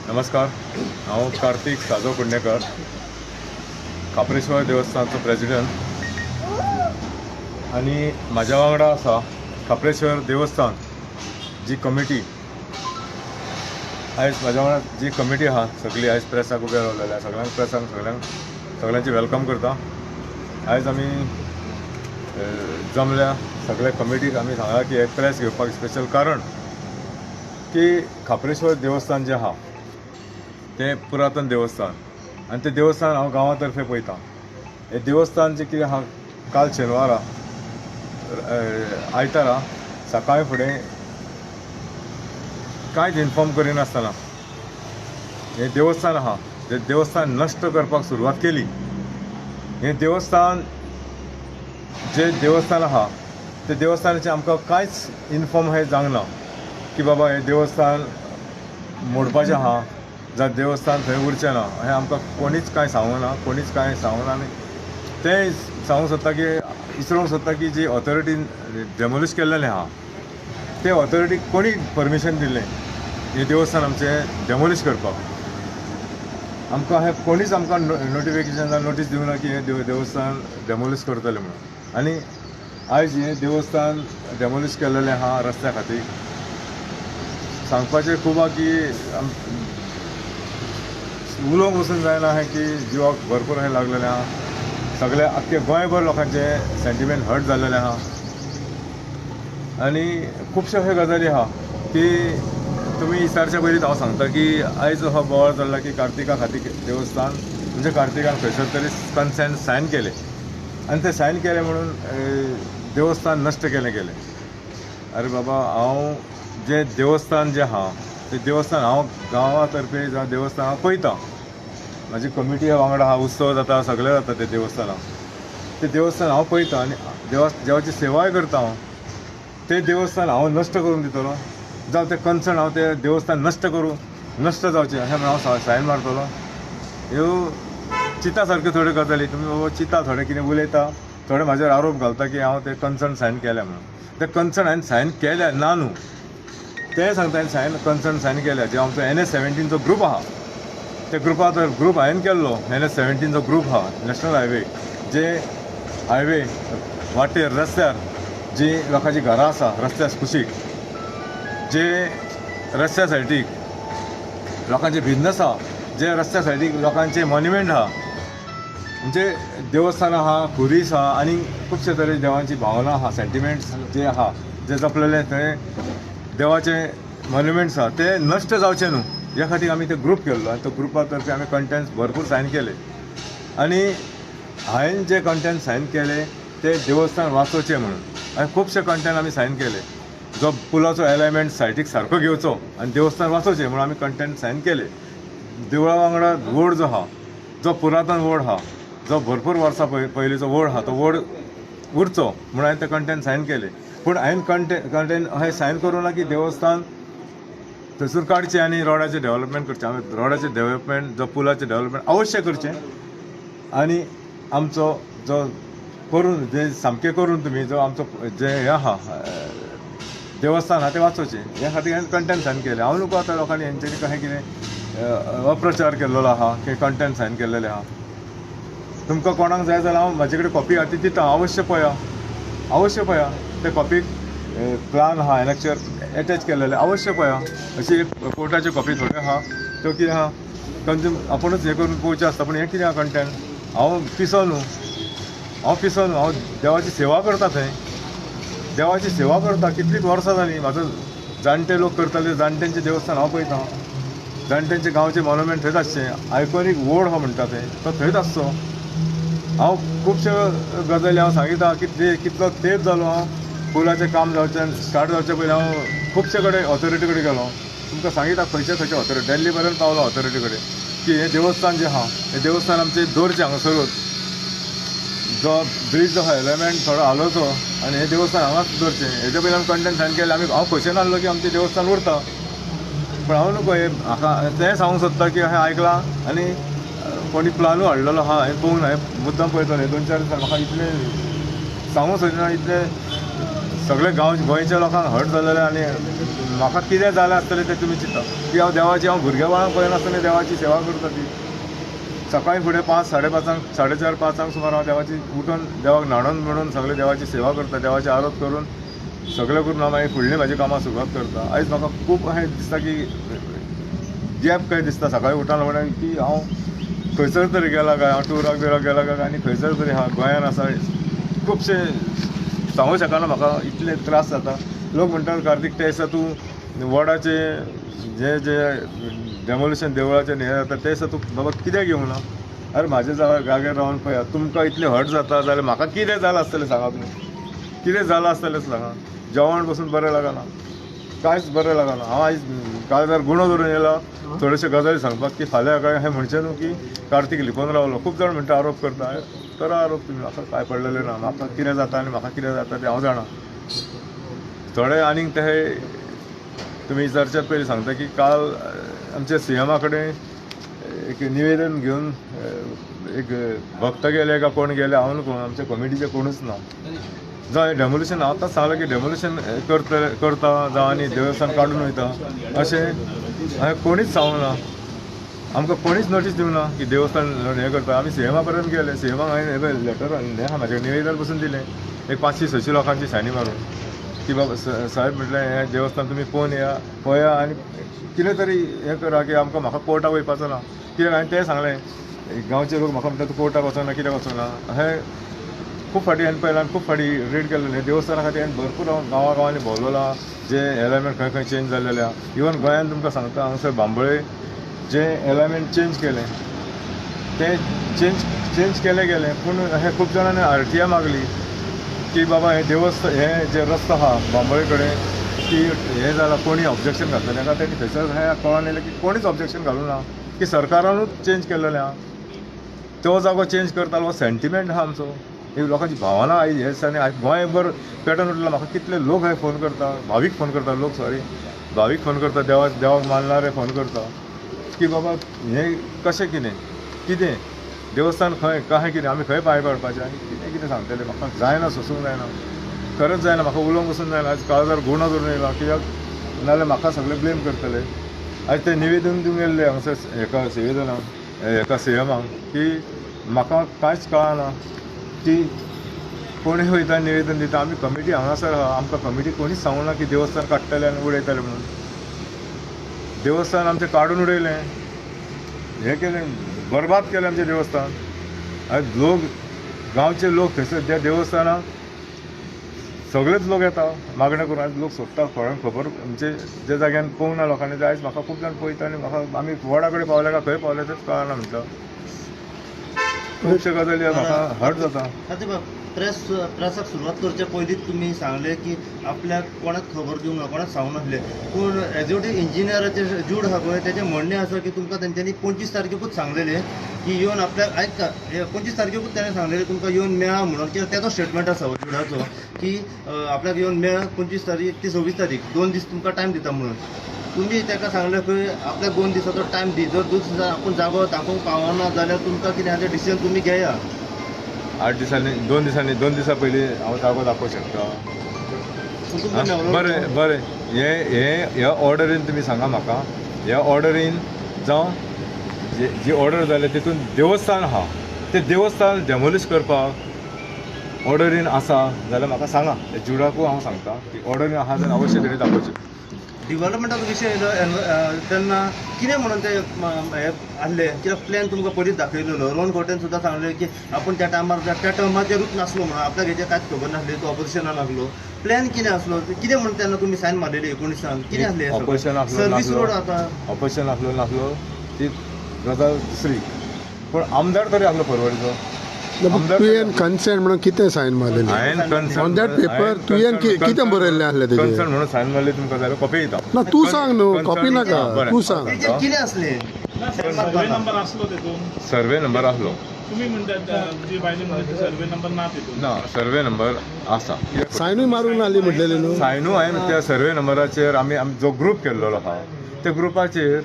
नमस्कार, हांव कार्तिक साजो कुंडेकर, खापरेश्वर देवस्थानचो प्रेसिडेंट आनी म्हाज्या वांगडा आसा खापरेश्वर देवस्थान जी कमिटी. आयज म्हाज्या वांगडा जी कमिटी आहा सगळी आयज प्रेसाक उबे रावलेल्या सगळ्यांची वेलकम करता. आयज आमी जमल्या सगळ्या कमिटीक आमी सांगला की एक प्रेस घेवपाक स्पेशल कारण की खापरेश्वर देवस्थान जें आहा तें पुरातन देवस्थान आनी तें देवस्थान हांव गांवा तर्फे पळयता. हें देवस्थान जें कितें आहा काल शेनवारा आयतारा सकाळी फुडें कांयच इन्फॉर्म करिनासतना हें देवस्थान आहा तें देवस्थान नश्ट करपाक सुरवात केली. हें देवस्थान आहा तें देवस्थानाचें आमकां कांयच इन्फॉर्म हें जावंक ना की बाबा हें देवस्थान मोडपाचें आहा जावं देवस्थान थंय उरचें ना. हें आमकां कोणीच कांय सांगूना आनी तें सांगूंक सोदता की विचारूंक सोदता की जी ऑथॉरिटीन डेमोलिश केल्लेलें आहा ते ऑथॉरिटीक कोणी परमिशन दिल्लें हें देवस्थान आमचें डेमोलिश करपाक. आमकां हें कोणीच आमकां नोटिफिकेशन नोटीस दिवना की हें देवस्थान डेमोलिश करतलें म्हणून. आनी आयज हें देवस्थान डेमोलिश केल्लेलें आहा रस्त्या खातीर सांगपाचें खूब आहा की उलोवंक वचून जायना हें की जिवाक भरपूर हें लागलेलें आहा. सगळे आख्खे गोंयभर लोकांचे सेंटिमेंट हर्ट जाल्लेलें आहा आनी खुबश्यो अश्यो गजाली आहा की तुमी विचारचे पयलींच हांव सांगता की आयज हो बोवाळ जाल्ला की कार्तिका खातीर देवस्थान म्हणजे कार्तिकान खंयसर तरी कन्सेंट सायन केले आनी ते सायन केले म्हणून देवस्थान नश्ट केलें गेलें. अरे बाबा, हांव जें देवस्थान जें आहा तें देवस्थान हांव गांवा तर्फे जावं देवस्थान हांव पळयता. म्हाजी कमिटी वांगडा आहा, उत्सव जाता, सगळें जाता तें देवस्थान हांव पळयता आनी देवाची सेवाय करता. हांव तें देवस्थान हांव नश्ट करून दितलो जावं तें कन्सर्न हांव तें देवस्थान नश्ट जावचें अशें म्हणून हांव सायन मारतलो. ह्यो चिता सारक्यो थोड्यो गजाली. तुमी बाबा चिता थोडें कितें उलयता, थोडे म्हाजेर आरोप घालता की हांव तें कन्सर्न सायन केल्या म्हणून. तें कन्सर्न हांवें सायन केल्या ना न्हू तें सांगता. हांवें कन्सर्न सायन केल्या जे आमचो NH-17 जो ग्रूप आहा त्या ग्रूप हांवें केल्लो. NH-17 जो ग्रूप आहा नॅशनल हायवे जे हायवे वाटेर रस्त्यार जी लोकांची घरां आसा रस्त्या कुशीक जे रस्त्या सायडीक लोकांचे बिझनस आहा जे रस्त्या सायडीक लोकांचे मॉन्युमेंट आहा म्हणजे देवस्थान आहा खुरीस आहा आनी खुबशे तरेची देवांची भावना आहा सेंटिमेंट्स जे आहा जे जपलेले थंय देवाचे मॉन्युमेंट्स आहा ते नश्ट जावचे न्हू ह्या खातीर आमी तो ग्रूप केल्लो आनी तो ग्रुपा तर्फे आमी कंटेंट्स भरपूर सायन केले. आनी हांवें जे कंटेंट सायन केले ते देवस्थान वाचोवचें म्हणून आनी खुबशे कंटेंट आमी सायन केले. जो पुलाचो एलायमेंट सायटीक सारको घेवचो आनी देवस्थान वाचोवचें म्हणून आमी कंटेंट सायन केले. देवळा वांगडा वोड जो आहा जो पुरातन वोड आहा जो भरपूर वर्सां पयलींचो वोड आहा तो वोड उरचो म्हणून हांवें ते कंटेंट सायन केले. पूण हांवें कंटेंट अशें सायन करूं ना की देवस्थान थंयसून काडचें आनी रोडाचें डेव्हलपमेंट करचें. हांवें रोडाचें डेव्हलपमेंट जो पुलाचें डेव्हलपमेंट अवश्य करचें आनी आमचो जो करून जे सामकें करून तुमी जो आमचो जे हें आहा देवस्थान आहा तें वाचोवचें ह्या खातीर हांवें कंटेंट सायन केलें. हांव नको आतां लोकांनी हेंच्यांनी कशें कितें अप्रचार केल्लो आहा की कंटेंट सायन केल्लेले आहा. तुमकां कोणाक जाय जाल्यार हांव म्हाजे कडेन कॉपी आहा ती दिता. अवश्य पळया ते कॉपीक प्लान आहा एनेक्चर एटॅच केलेले अवश्य पळया. अशी कोर्टाची कॉपी थोड्यो आहा त्यो कितें आहा कंज्यूम आपुणूच हें करून पळोवचें आसता. पूण हें कितें आहा कंटेंट हांव पिसो न्हू हांव देवाची सेवा करता. थंय देवाची सेवा करता. कितलींच वर्सां जालीं म्हाजो जाणटे लोक करताले जाणट्यांचें देवस्थान हांव पळयतां. जाणट्यांचे गांवचे मॉन्युमेंट थंयच आसचें. आयकॉनीक वोड हो म्हणटा तो थंयच आसचो. हांव खुबश्यो गजाली हांव सांगिता कितलो तेंप जालो हांव पुलाचें काम जावचें स्टार्ट जावचे पयलीं हांव खुबशे कडेन ऑथॉरिटी कडेन गेलो. तुमकां सांगिता खंयचे ऑथॉरिटी दिल्ली पर्यंत पावलो ऑथॉरिटी कडेन की हें देवस्थान जें आहा हें देवस्थान आमचें दवरचें हांगासरूच. जो ब्रीज जो आहा एलिमेंट थोडो हालोवचो आनी हें देवस्थान हांगाच दवरचें. हेजे पयलीं आमी कंटेंट सायन केलें. हांव खोशेन नासलो की आमचें देवस्थान उरता. पूण हांव नको म्हाका तें सांगूंक सोदता की हांवें आयकलां आनी कोणी प्लानूय हाडलेलो आहा हांवें पळोवंक ना. मुद्दाम पळयतलें 2-4 दिसां म्हाका इतलें सांगूंक सोदिना इतलें सगळे गोंयच्या लोकांक हर्ट जालेले आनी म्हाका कितें जालें आसतलें तें तुमी चिंता की हांव भुरग्या बाळांक पळयनासतना देवाची सेवा करता ती सकाळीं फुडें 5, 5:30, 4:30, 5 सुमार हांव देवाची उठून देवाक न्हाणून म्हणून सगळे देवाची सेवा करता देवाची आरत करून सगळें करून हांव मागीर फुडलीं म्हाजी कामां सुरवात करता. आयज म्हाका खूब अशें दिसता की गॅप कशें दिसता सकाळीं उठून म्हणून की हांव खंयसर तरी गेला काय हांव टुराक बिराक गेला काय आनी खंयसर तरी गोंयांत आसा खुबशे सांगूंक शकना म्हाका इतले त्रास जाता. लोक म्हणटात कार्तिक ते दिसा तूं वडाचे जे डेमोलिशन देवळाचे हे जाता ते दिसा तूं बाबा कित्याक घेवंक ना. अरे म्हाजे जाग्यार रावन पळया तुमकां इतलें हर्ट जाता जाल्यार म्हाका कितें जालां आसतलें सांगा तुमी कितें जालां आसतलें सांगा. जेवण बसून बरें लागना कांयच बरें लागना. हांव आयज काळजार गुणो धरून येयला थोडेशे गजाली सांगपाक की फाल्यां काय हें म्हणचें न्हू की कार्तिक लिपोवन रावलो. खूब जाण म्हणटा आरोप करता करा आरोप तुमी म्हाका काय पडलेलें ना म्हाका कितें जाता आनी म्हाका कितें जाता तें हांव जाणा. थोडे आनीक ते तुमी विचारच्यात पयलीं सांगता की काल आमच्या सीएमा कडेन एक निवेदन घेवन एक भक्त गेले काय कोण गेले हांव न्हू आमच्या कमिटीचे कोणूच ना जावं डेमोलिशन हांव आतांच सांगलें की डेमोलिशन करता जावं आनी देवस्थान काडून वयता अशें हांवें कोणीच सांगूंक ना. आमकां कोणीच नोटीस दिवंक ना की देवस्थान हें करता. आमी सीएमा पर्यंत गेले सीएमाक हांवें लेटर हें म्हाजें निवेदन बसून दिलें एक 500-600 लोकांची सायनी मारून की बाबा साहेब म्हटलें हें देवस्थान तुमी पळया आनी कितें तरी हें करा की म्हाका कोर्टाक वयपाचो ना. कित्याक हांवें तें सांगलें गांवचे लोक म्हाका म्हणटा तूं कोर्टाक वचना कित्याक वचना. हें खूब फाटी हांवें पळयलां खूब फाटी रेड केलेलें देवस्थाना खातीर हांवें भरपूर गांवांनी भोंवलोलां जे एलायमेंट खंय चेंज जाल्लेले आहा. इवन गोंयांत तुमकां सांगता हांगासर बांबोळे जे एलायमेंट चेंज केलें तें चेंज केलें गेलें पूण हे खूब जाणांनी RTI मागली की बाबा हें देवस्थान हें जे रस्तो आहा बांबोळे कडेन की हें जालां कोणी ऑब्जेक्शन घातलें तेका तेणी थंयसर हें कळोन येयलें की कोणीच ऑब्जेक्शन घालूं ना की सरकारानूच चेंज केल्लेलें आहा. तो जागो चेंज करतालो हो सेंटिमेंट आहा आमचो ही लोकांची भावना आयज हे दिसांनी आयज गोंयभर पेटोवन उठला. म्हाका कितले लोक हे फोन करता भावीक फोन करता देवाक मानणारे फोन करता की बाबा हें कशें कितें देवस्थान खंय कशें कितें आमी खंय पांय पडपाचें आनी कितें सांगतलें म्हाका जायना सोंसूंक जायना खरेंच जायना म्हाका उलोवंक वचूंक जायना. आयज काळजार गुणो धरून येयला कित्याक नाजाल्यार म्हाका सगळे ब्लेम करतले. आयज तें निवेदन दिवंक गेल्लें हांगासर हेका सीएमाक की म्हाका कांयच कळना की कोणी वयता निवेदन दिता. आमी कमिटी हांगासर आहा आमकां कमिटी कोणीच सांगूं ना की देवस्थान काडटले आनी उडयतले म्हणून. देवस्थान आमचें काडून उडयलें हें केलें बरबाद केलें आमचें देवस्थान. आयज लोक गांवचे लोक थंयसर त्या देवस्थानाक सगळेच लोक येता मागणें करून आयज लोक सोदता थोड्यांक खबर म्हणजे जे जाग्यान पळोवंक ना लोकांनी आयज म्हाका खूब जाण पळयता आनी म्हाका आमी वडा कडेन पावले काय खंय पावले तेच कळना म्हणटा. खुबशे गजाली म्हाका हर्ट जाता. प्रेसाक सुरवात करचे पयलींच तुमी सांगले की आपल्याक कोणाक खबर दिवंक ना कोणाक सांगूंक नासलें पूण एज्युकेटिव्ह इंजिनियराचे जूड आहा पळय तेजें म्हणणें आसा की तुमकां तेंच्यांनी 25 तारखेकूच सांगलेलें की येवन आपल्याक आयकता 25 तारखेकूच तेणें सांगलेलें तुमकां येवन मेळा म्हणून कित्याक तेचो स्टेटमेंट आसा जुडाचो की आपल्याक येवन मेळा 25 तारीख ती 26 तारीख 2 दीस तुमकां टायम दिता म्हणून. तुमी ताका सांगलें खंय आपल्याक 2 दिसाचो टायम दी जर 2 दिसांनी आपूण जागो दाखोवंक पावना जाल्यार तुमकां कितें हाचें डिसिजन तुमी घेया. 8 दिसांनी 2 दिसां पयलीं हांव जागो दाखोवंक शकता. बरें हे ऑर्डरीन तुमी सांगा म्हाका ह्या ऑर्डरीन जावं जी ऑर्डर जाल्या तितून देवस्थान आहा तें देवस्थान डेमोलिश करपाक ऑर्डरीन आसा जाल्यार म्हाका सांगा. जुडाकू हांव सांगता की ऑर्डरीन आहा जाल्यार अवश्य तेणी दाखोवचें. डेव्हलपमेंटाचो विशय येयलो तेन्ना कितें म्हणून ते हे आसले कित्याक प्लॅन तुमकां पयलींच दाखयलेलो. रोहन खोटेन सुद्दां सांगलें की आपूण त्या टायमार त्या टर्माचेरूच नासलो म्हणून आपल्याक हेचें कांयच खबर नासली तो ऑपोजिशनान लागलो. प्लॅन कितें आसलो कितें म्हणून तेन्ना तुमी सायन मारलेली 19 कितें आसलें सर्वीस रोड आतां ऑपोजिशन नासलो ती गजाल दुसरी पूण आमदार तरी आसलो परवडीचो. तुवें कन्सेंट म्हणून कितें सायन मारलेली ऑन दॅट पेपर तुवें कितें बरयल्लें आसलें तेजेर कन्सर्न म्हणून सायन मारली तुमकां जाल्यार कॉपी येता ना तूं सांग न्हू कॉपी नाका तूं सांग. कितें आसलें सर्वे नंबर आसलो तेतून सर्वे नंबर आसलो तुम्ही म्हणटात जी बायले म्हणटा सर्वे नंबर ना तेतून ना सर्वे नंबर आसा. सायनूय मारूंक नासली म्हटलेली न्हू. सायनू हांवें त्या सर्वे नंबराचेर आमी जो ग्रूप केल्लो आहा त्या ग्रुपाचेर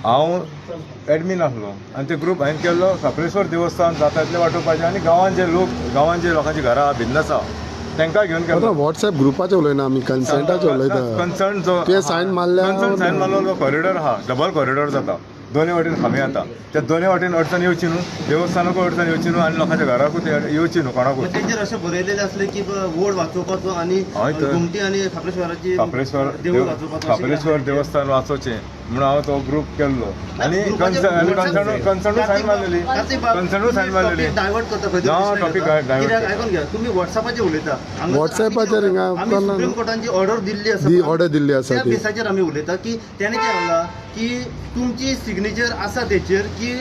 हांव एडमीन आसलो आनी ते ग्रूप हांवें केल्लो सप्रेश्वर देवस्थान जाता तितलें वांटोवपाचें आनी गांवांत जे लोकांची घरां भिन्न आसा तांकां घेवन आतां केलो व्हॉट्सॲप ग्रुपाचे उलयना आमी कन्सेंटाचे उलयता कन्सर्न जो तुवें sign मारल्या- कन्सर्न सायन मारलो कॉरिडॉर आहा डबल कॉरिडॉर जाता दोन्ही वाटेन खांबे येता त्या दोन्ही वाटेन अडचण येवची न्हू देवस्थानाकूय अडचण येवची न्हू आनी लोकांच्या घराकूय येवची न्हू कोणाकूय मग तेंचेर अशें बरयलेलें असलें की वोड वाचोवपाचो आनी हय तर. घुमटी आनी खापलेश्वराची देवूळ वाचोवपाचो अशें खापलेश्वर देवस्थान वाचोवचें म्हणून हांव तो ग्रूप केल्लो आनी कन्सर्नूय सायन मारलेली कन्सर्नूय सायन मारलेली डायवर्ट करता खंय ना, तरी topic दिसता. divert कित्याक करता. आयकून घ्या तुमी व्हॉट्सॲपाचेर उलयता WhatsApp-चेर हिंगा आमी करना. सुप्रीम कोर्टाची ऑर्डर दिल्ली आसा दी पळय, ऑर्डर दिल्ली आसा त्या ती बेसाचेर आमी उलयता की तेणे कितें सांगला की तुमची सिग्नेचर आसा तेचेर की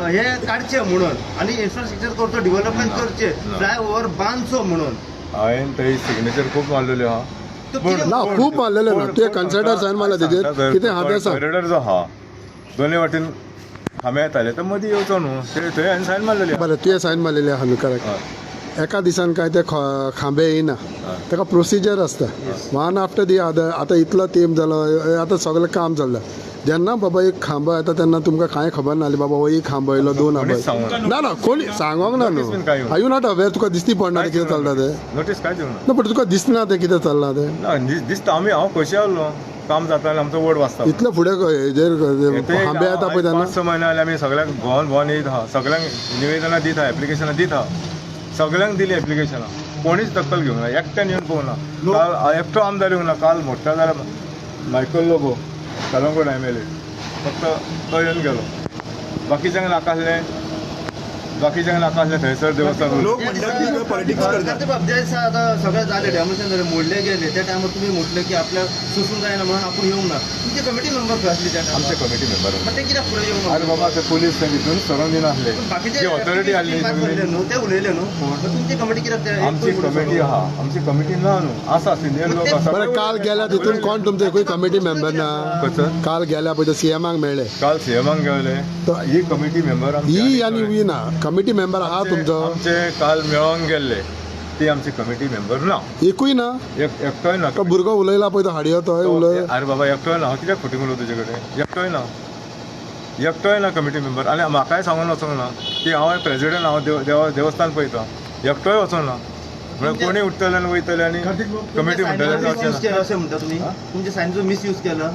हे काडचे म्हणून आनी इन्फ्रास्ट्रक्चर करचो डेव्हलपमेंट करचे फ्लायओव्हर बांदचो म्हणून हांवें थंय सिग्नेचर खूब मारलेल्यो आहा तो कितें- ना खूब मारलेले ना तुवें कन्सेंटार सायन मारला तेजेर कितें आहा तें सांग कॉरिडॉर जो आहा दोन्ही वाटेन खांबे येताले तर मदीं येवचो न्हू थंय हांवें सायन मारलेली आहा. बरें तुवें सायन मारलेली आहा न्हू करेक्ट हय. एका दिसान काय ते खांबे येयना ताका प्रोसिजर आसता वन आफ्टर दी अदर आतां इतलो तेंप जालो आतां सगळें काम चल्लां जेन्ना बाबा एक खांबो येता तेन्ना तुमकां कांय खबर नासली बाबा हो एक खांबो येयलो दोन खांबो कोणीच सांगूंक ना. ना ना कोणी सांगोंक ना Notice बीन कांय न्हू येवना. आय यू नॉट अवेर तुका दिसती पडना तें कितें चलता तें नोटीस कांयच येवना ना पण तुका दिसना तें कितें चलना तें ना दिसता हांव खोशी आहलो काम जाता आनी आमचो वोट वाचता इतले फुडें हेजेर खांबे येता पळय तेन्ना 5-6 म्हयने जाले आमी सगळ्यांक भोंवन येत आहा सगळ्यांक निवेदनां दीत आहा एप्लिकेशनां दीत आहा सगळ्यांक दिली एप्लिकेशनां कोणीच दखल घेवंक ना एकट्यान येवन पळोवना काल एकटो आमदार येवंक ना काल मोठ्या जाल्यार मायकल लोबो कलंगूट MLA फक्त तो येवन गेलो बाकीच्यांक नाका थंयसर देवस्थान करते बाब जे आता सगळं झाले डेमोशन झाले मोडले गेले त्या टायमार तुम्ही म्हटलं की आपल्या सुसून जायना म्हणून आपण येऊ ना तुमची कमिटी मेंबर खंय असली त्या आमचे टायमार कमिटी मेंबर मग ते कित्याक फुडें येऊ अरे बाबा ते पोलीस ते भितून सरावंडींग आसले बाकीचे जी ऑथॉरिटी आसली सगळी न्हू ते उलयले न्हू मग तुमची कमिटी कित्याक ते- आमची कमिटी आहा आमची कमिटी ना न्हू आसा सिनियर लोक आसा बरें काल गेल्या तितून कोण तुमचो एकूय कमिटी मेंबर ना कसं काल गेल्या पळय ते CMाक मेळ्ळे काल सीएमाक गेले तो- ही कमिटी मेंबर ही आनी वी ना कमिटी मेंबर आहा तुमचो आमचे काल मेळोंक गेल्ले ती आमची कमिटी मेंबर ना एकूय ना एकटोय ना तो भुरगो उलयला पळय तो हाडयो तो उलय अरे बाबा एकटोय ना हांव कित्याक खोटी उलोव तुजे कडेन एकटोय ना कमिटी मेंबर आनी म्हाकाय सांगून वचोंक ना की हांव प्रेसिडेंट हांव देवस्थान पळयता एकटोय वचोंक ना म्हळ्यार कोणी उठतले आनी वयतले आनी कमिटी म्हणटले जावचें मिसयूज ना केला अशें म्हणटा तुम्ही तुमच्या सायनचो मिसयूज केला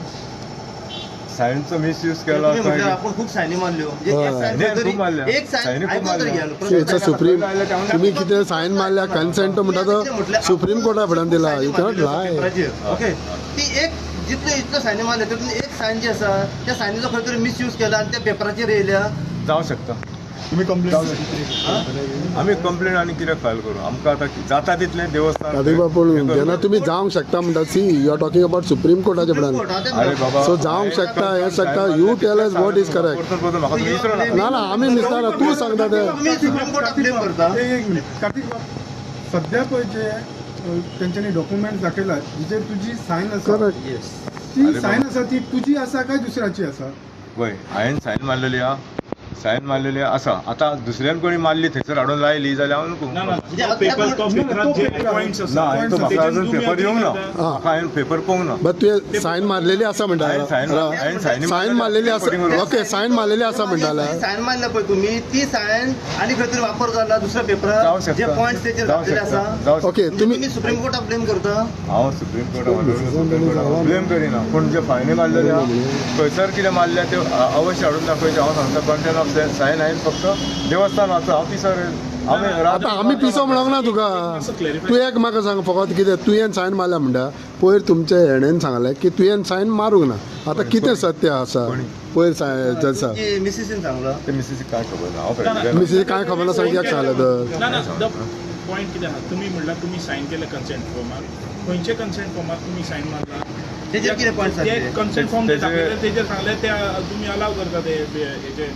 सायन्सचो मिसयूज केलो तुम्ही म्हटलं आपण खूप सायनी मारल्यो म्हणजे एक हय. सायन नाही, खंय तरी- खूप मारल्या. एक सायन सायनी खूप आयकून तरी मारल्या. घ्या इट्स सुप्रीम तुम्ही कितें सायन मारल्या कन्सेंट म्हणटा तो सुप्रीम कोर्टा फुड्यान दिला यू कॅनॉट लाय ओके ती एक जितले इतले सायनी मारले तितून एक सायन जी आसा त्या सायनीचो खंय तरी मिसयूज केला आनी त्या पेपराचेर येयल्या जावं शकता आमी कंप्लेन आनी कितें फायल करूं आमकां आतां जाता तितलें देवस्थान राधिका पूण जेन्ना तुम्ही जावंक शकता म्हणटा see you are talking about supreme कोर्टाच्या फुड्यान अरे बाबा सो जावंक शकता हे शकता you tell us what is correct म्हाका तुम्ही विचारो ना ना ना आमी मिस्तारा तूं सांगता ते तुम्ही सुप्रीम कोर्टात ब्लेम करता एक मिनिट कार्तिक बाब सध्या पळय जे तेंच्यांनी डॉक्युमेंट दाखयला जे तुजी सायन आसा करेक्ट ती सायन आसा ती तुजी आसा काय दुसऱ्याची आसा पळय हांवें सायन मारलेली आसा आतां दुसऱ्यान कोणी मारली थंयसर हाडून लायली जाल्यार हांव नको ना ना तो पेपर तो पेपरात जे पॉइंट्स ना हांवें तो म्हाका अजून तुम्ही पेपर येवंक ना agree करता? म्हाका हांवें पेपर पळोवंक ना बट तुवें सायन मारलेली आसा म्हणटा सायन मारलेली आसा ओके सायन मारलेली आसा म्हणटाले सायन मारल्या पळय तुम्ही ती सायन आणि खंय तरी वापर जाला दुसऱ्या पेपरात जावं जे शकता पॉइंट्स तेचेर जावं घातलेले शकता आसा जावं शकता ओके म्हणजे तुम्ही तुम्ही सुप्रीम कोर्टात ब्लेम करता हांव सुप्रीम कोर्टाक ब्लेम करिना पूण जे फायनी मारलेले आहा खंयसर कितें मारल्या ते अवश्य हाडून दाखोवचे हांव सांगता कंटेंट ऑफ द सायन हांवें फक्त देवस्थान वाचो हांव पिसर आतां आमी पिसो म्हणोंक ना तुका तूं एक म्हाका सांग फकत कितें तुवें सायन मारल्या म्हणटा पयर तुमच्या हेणेन सांगलें की तुवें सायन मारूंक ना आतां कितें सत्य आसा पयर आसा की मिसेसीन सांगला ते मिसेसीक काय खबर ना हांव प्रेसिडेंट मिसेस काय खबर ना सांग कित्याक सांगलें तर ना ना पॉईंट कितें आहा तुमी म्हणल्यार तुमी सायन केले कन्सेंट फॉर्मार खंयचे कन्सेंट फॉर्मार तुमी सायन मारला तेचेर कितें पॉइंट्स ते आसले कन्सेंट फॉर्म दाखयले तेचेर सांगले ते तुमी अलाव करता ते हेचे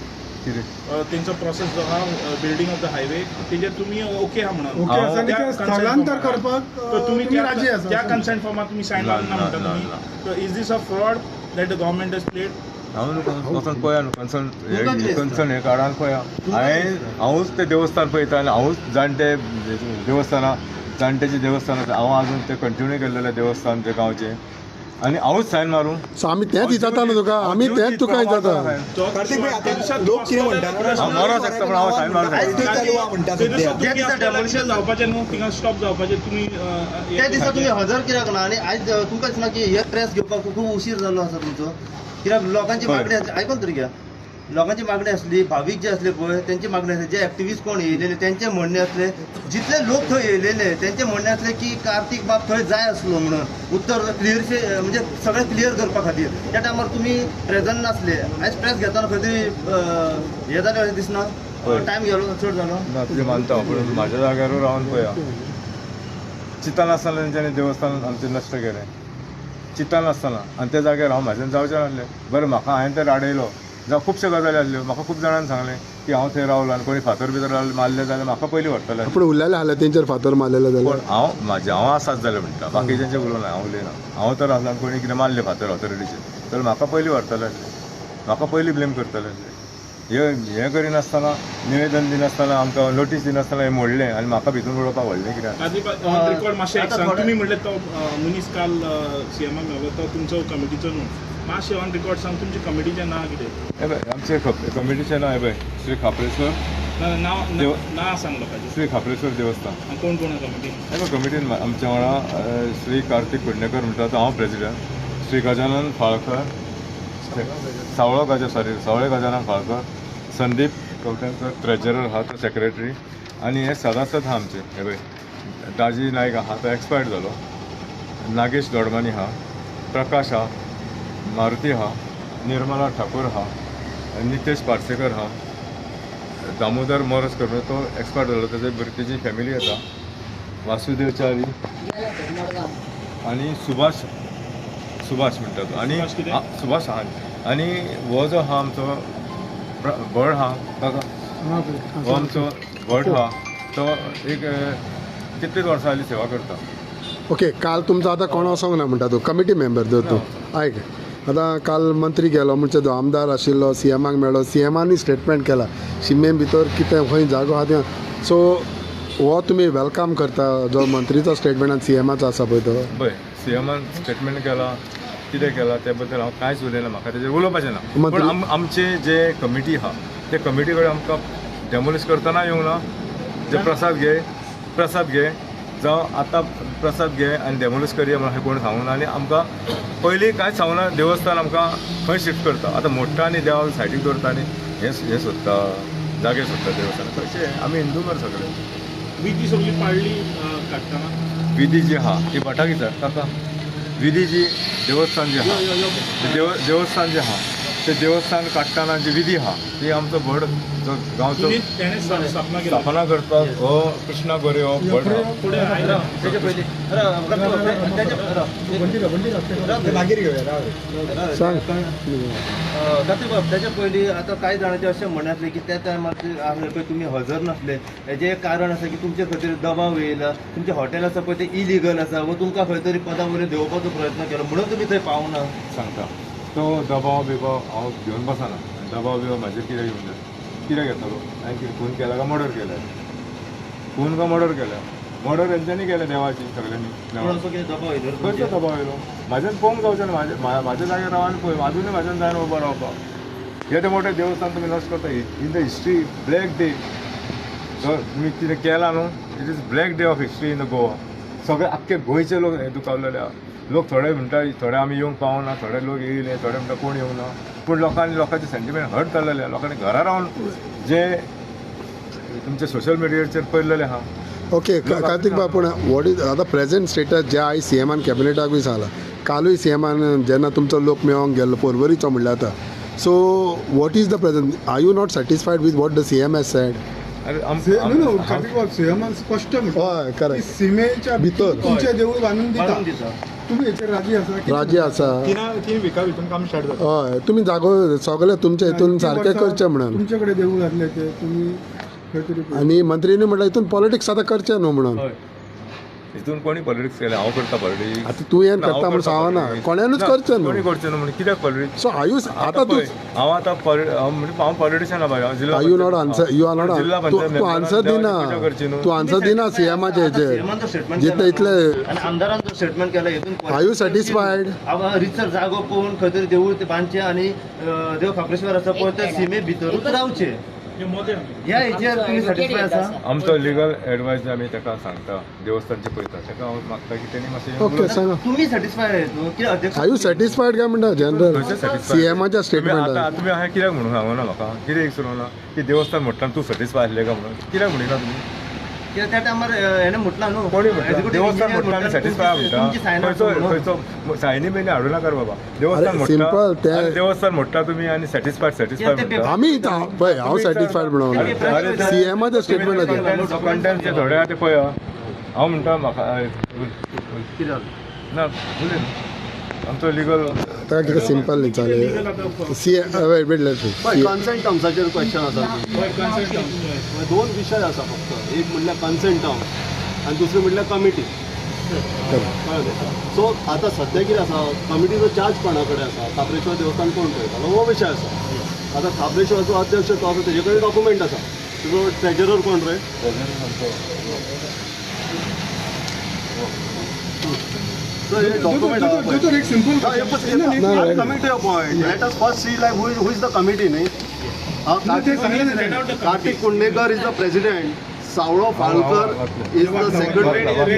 कितें तेंचो प्रोसेस जो आहा बिल्डिंग ऑफ द हायवे तेचेर तुमी ओके आहा म्हणून ओके आसा त्या की consent स्थलांतर form- करपाक तर तुम्ही तुम्ही राजी आसा त्या कन्सेंट फॉर्मार तुम्ही सायन ना, मारना ना, म्हणटा ना, तुम्ही तर is this a fraud that the government has played हांव वचून पळया न्हू कन्सर्न हे काडान पळया हांवूच ते देवस्थान पळयता आनी हांवूच जाणटे देवस्थानां जाणटेचे देवस्थान आसा हांव आजून ते कंटिन्यू केल्लेले देवस्थान ते गांवचे आनी हांवूच सायन मारूं सो आमी तेंच विचारता न्हू तुका आमी तेंच तुका विचारता कार्तिक भाई आता लोक कितें म्हणटा हांव मरो शकता पूण हांव सायन मारूं आयज शकता. थंय चालू आहा म्हणटा ते दिसा सध्या तुमी demolition जावपाचें न्हू थिंगा स्टॉप जावपाचें तुमी त्या दिसा तुम्ही हजर कित्याक ना आणि आज तुमकां दिसना की हे प्रेस घेवपाक खूब उशीर जालो आसा तुमचो कित्याक लोकांची हय. मागणी आसली आयकून तरी घ्या लोकांची मागणी असली भावीक जे असले पळय त्यांची मागणी असली जे ऍक्टिव्हिस्ट कोण येयलेले त्यांचे म्हणणे असले जितले लोक थंय येयलेले त्यांचे म्हणणे असले की कार्तिक बाब थंय जाय असलो म्हणून उत्तर क्लियर म्हणजे सगळें क्लियर करपा खातीर त्या टायमार तुम्ही प्रेझंट नासले आयज प्रेस घेताना खंय तरी हे जालें अशें दिसना हय. टायम गेलो चड जालो ना तुजें मानता पूण म्हाज्या जाग्यार रावन पळया चिंतन आसतना तेंच्यांनी देवस्थान आमचें नश्ट केलें चिंतन आसतना आनी त्या जाग्यार हांव म्हाज्यान जावचें नासलें बरें म्हाका हांवें तर आडयलो जावं खुबश्यो गजाली आसल्यो म्हाका खूब जाणांनी सांगलें की हांव थंय रावलो आनी कोणी फातर बितर मारले जाल्यार म्हाका पयलीं व्हरतले पूण उरलेले आसले तेंचेर फातर मारलेले पूण जाल्यार हांव आसात जाल्यार म्हणटा बाकीच्यांचें उलोवना हांव उलयना हांव तर आसला कोणी कितें मारले फातर ऑथॉरिटीचेर तर म्हाका पयलीं व्हरतले म्हाका पयलीं ब्लेम करतले हे करिनासतना निवेदन दिनासतना आमकां नोटीस दिनासतना हें मोडलें आनी म्हाका भितून उडोवपाक व्हडलें कित्याक ऑन रेकॉर्ड मातशें एक आता सांग थोडे- तुमी म्हणले तो मनीस काल सीएमाक मेळ्ळो तो तुमचो कमिटीचो न्हू मातशें ऑन रेकॉर्ड सांग तुमच्या कमिटीचें नांव कितें हे पळय आमचे कमिटीचें नांव हे पळय श्री खापरेश्वर नांव सांग लोकांचें श्री खापरेश्वर देवस्थान आनी कोण कोण आसा कमिटीन हे पळय कमिटीन आमच्या वांगडा श्री कार्तिक पेडणेकर म्हणटा तो हांव प्रेसिडेंट श्री गजानन फाळकर सावळो गजानन फाळकर संदीप कवटेंकर ट्रेजरर आहा तो सेक्रेटरी आनी हे सदासत आहा आमचे हे पळय दाजी नायक आहा तो एक्सपायर्ड जालो नागेश दोडमानी आहा प्रकाश आहा मारुती आहा निर्मला ठाकूर आहा नितेश पार्सेकर आहा दामोदर मोरजकर तो एक्सपायर्ड जालो तेजी फॅमिली येता वासुदेवचारी आनी सुभाष म्हणटा तो आनी सुभाष कितें? सुभाष आहा आनी हो जो आहा आमचो भट आहा ताका हो आमचो भट आहा तो एक कितलीच वर्सां जाली सेवा करता ओके काल तुमचो आतां कोण वसोंक ना म्हणटा तूं कमिटी मेंबर तर तूं आयक आतां काल मंत्री गेलो म्हणजे जो आमदार आशिल्लो सीएमाक मेळ्ळो सीएमानी स्टेटमेंट केला शिमे भितर कितें खंय जागो आहा तें सो हो तुमी वेलकम करता जो मंत्रीचो स्टेटमेंट आनी सीएमाचो आसा पळय तो पळय सीएमान स्टेटमेंट केला कितें केला त्या बद्दल हांव कांयच उलयना म्हाका तेजेर उलोवपाचें ना मंत्री- पूण आमचे जे कमिटी आहा ते कमिटी कडेन आमकां डेमोलिश करतना येवंक ना जे प्रसाद घे जावं आतां प्रसाद घे आनी डेमोलिश करया म्हणून कोण सांगूना आनी आमकां पयलीं कांयच सांगूना देवस्थान आमकां खंय शिफ्ट करता आतां मोडटा आनी देवाक सायडीक दवरता आनी हें सोदता जागे सोदता देवस्थान कशें आमी हिंदू मरे सगळे विधी सगळी पाळली काडटना विधी जी आहा ती भटाक विचार ताका विधी जी देवस्थान जी आहा देवस्थान जे आहा ते देवस्थान काडटना जी विधी आहा ती आमचो भट जो गांवचो तुमी तेणें स्थापना केला स्थापना करता हो कृष्णा गोरे हो भट आहा फुडें आयला त्याच्या पयलीं मागीर घेवया राव सांग कार्तिक बाब त्याच्या पयलीं आतां कांय जाणांचे अशें म्हणनासले की त्या टायमार आसले पळय तुमी हजर नासले हेजें एक कारण आसा की तुमचे खंय तरी दबाव येयला तुमचें हॉटेल आसा पळय तें इलिगल आसा वा तुमकां खंय तरी पदां वयर देंवोवपाचो प्रयत्न केलो म्हणून तुमी थंय पावना सांगता तो दबाव बिबाव हांव घेवन बसना दबाव बिबाव म्हाजेर कितें घेवन जाय कितें घेतलो हांवें कितें खून केला काय मर्डर केला खून काय मर्डर केला मर्डर तेंच्यांनी केलें देवाची पूण सगळ्यांनी असो कितें दबाव येयलो खंयचो दबाव येयलो म्हाज्यान पळोवंक जावचें ना म्हाज्या जाग्यार रावन पळय अजूनय म्हाज्यान जायना उबो रावपाक हे मोठे देवस्थान तुमी नश्ट करता in the history black day तुमी कितें केलां न्हू it is black day of history in the Goa सगळे आख्खे गोंयचे लोक हे दुखावलेले आहा लोक थोडे म्हणटा थोडे आमी येवंक पावना थोडे लोक येयले थोडे म्हणटा कोण येवंक ना पूण लोकांचे सेंटिमेंट हर्ट जाल्लेले लोकांनी घरा रावन जे तुमचे सोशल मिडियाचेर पयलेले आहा ओके कार्तिक बाब पूण वॉट इज आतां प्रेझेंट स्टेटस जे आयज सीएमान कॅबिनेटाकूय सांगला कालूय सीएमान जेन्ना तुमचो लोक मेळोंक गेल्लो परवरीचो म्हणल्यार आतां so what is the present are you not satisfied with what the CM has said अरे कार्तिक बाब सीएमान स्पष्ट म्हणतो हय की करेक्ट सीमेच्या भितर. तुमचे देऊळ बांदून बांदून दिता दिता तुम्ही हेचेर राजी आसा की राज्य आसा तीन विका भितर काम स्टार्ट जाता हय तुमी जागो सगळे तुमच्या हितून सारकें करचें म्हणून तुमच्याकडे देऊळ घातले ते तुम्ही खंय तरी आनी मंत्रीनी म्हणल्यार हितून पॉलिटिक्स आतां करचें न्हू म्हणून हितून कोणी पॉलिटिक्स केलें हांव करता पॉलिटिक्स आता तू येन करता म्हणून सांगना कोण्यानूच करचें न्हू कोणी करचें न्हू म्हणजे कित्याक पॉलिटिक्स सो आयुष आता तू हांव आतां हांव politician by you not answer you are not जिल्हा तू पंचायत तू आन्सर दिना तू आन्सर दिना सीएमाचे सीएमाचो स्टेटमेंट जितले इतले आणि आमदारांचो स्टेटमेंट केला हितून आर यू सॅटिस्फायड रिसर जागो पळोवन खंय तरी देवूळ ते बांदचे आणि देव खापरेश्वर आसा पळय ते सीमे भितरूच रावचे ह्या हेचेर तुमी सॅटिस्फाय आसा आमचो लिगल एडवायज आमी ताका सांगता देवस्थानचे पळयता ताका हांव मागता की तेणी मातशें ओके सांगा तुम्ही सॅटिस्फाय कितें अध्यक्ष आर यू सॅटिस्फायड काय म्हणटा जनरल खंयचे satisfied? सीएमाच्या तुमी स्टेटमेंटान आतां तुमी हांवें कित्याक म्हणून सांगना म्हाका कितें एक सुरवना की देवस्थान म्हटल्यार तूं सॅटिस्फाय आसलें काय म्हणून कित्याक म्हणिना तुमी त्या टायमार हेणें म्हटलां न्हू कोणी म्हटलं Executive देवस्थान engineer म्हटलं आमी सॅटिस्फाय तुमची sign म्हणटा off म्हणून. खंयचो सायनी बिनी हाडू नाका रे बाबा देवस्थान अरे, म्हटलं simple, ते- आनी देवस्थान म्हटला तुमी आनी सॅटिस्फायड ते म्हणटा आम्ही पळय हांव सॅटिस्फायड म्हणून सीएमाच्या स्टेटमेंटाचेर कंटेंटचे थोडे आहा ते पळया हांव म्हणटा म्हाका कितें जालें? ना उलय न्हू. आमचो लिगल ताका कितें सिंपल न्ही चालेल सी वेट लेट कन्सेंट टर्म्साचेर क्वेश्चन आसा दोन विशय आसा फक्त एक म्हणल्यार कन्सेंट टर्म्स आनी दुसरें म्हणल्यार कमिटी सो आतां सध्या कितें आसा कमिटीचो चार्ज कोणा कडेन आसा खापरेश्वर देवस्थान कोण पळयतालो हो विशय आसा आतां खापरेश्वराचो अध्यक्ष तो आसा तेजे कडेन डॉक्युमेंट आसा तुजो ट्रेजरर कोण रे So, हे document आहा पळय. एक simple Committee appoint. Let us first see like who is the committee, न्ही? Kartik Kundekar is the president, Savlo Phalkar is the secretary.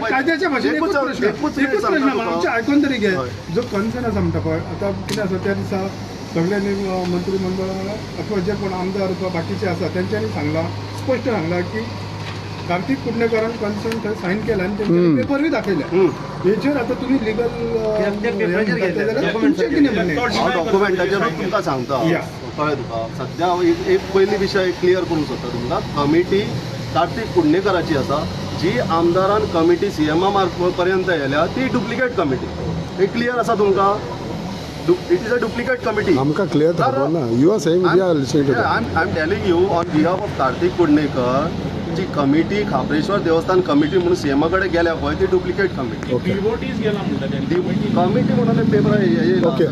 कायद्याच्या भाशेन एकूच प्रश्न आमचे आयकून तरी घे जो कन्सर्न आसा म्हणटा पळय आतां कितें आसा त्या दिसा सगळ्यांनी मंत्रिमंडळ अथवा जे कोण आमदार अथवा बाकीचे आसा तेंच्यांनी सांगला स्पश्ट सांगला की कार्तिक कुंडेकरान कन्सर्न थंय सायन केला आनी तेंच्यानी पेपरूय दाखयल्या हेचेर आतां तुमी लिगल तुमचें कितें म्हणणें हांव डॉक्युमेंटाचेरूच तुमकां सांगता कळ्ळें तुका सध्या हांव एक पयली विशय क्लियर करूंक सोदता तुमकां कमिटी कार्तिक कुंडेकराची आसा जी आमदारान कमिटी सीएमा मार्फत पर्यंत येयल्या ती डुप्लिकेट कमिटी हे क्लियर आसा तुमकां it is a duplicate committee आमकां क्लियर खबर ना you are saying we are listening to I am telling you on behalf of Kartik Kundekar ji committee Khapreshwar देवस्थान कमिटी म्हणून सीएमा कडेन गेल्या पळय ती डुप्लिकेट कमिटी डिवोटीज गेला म्हणटा त्यांनी. कमिटी म्हणून पेपर येयला Okay.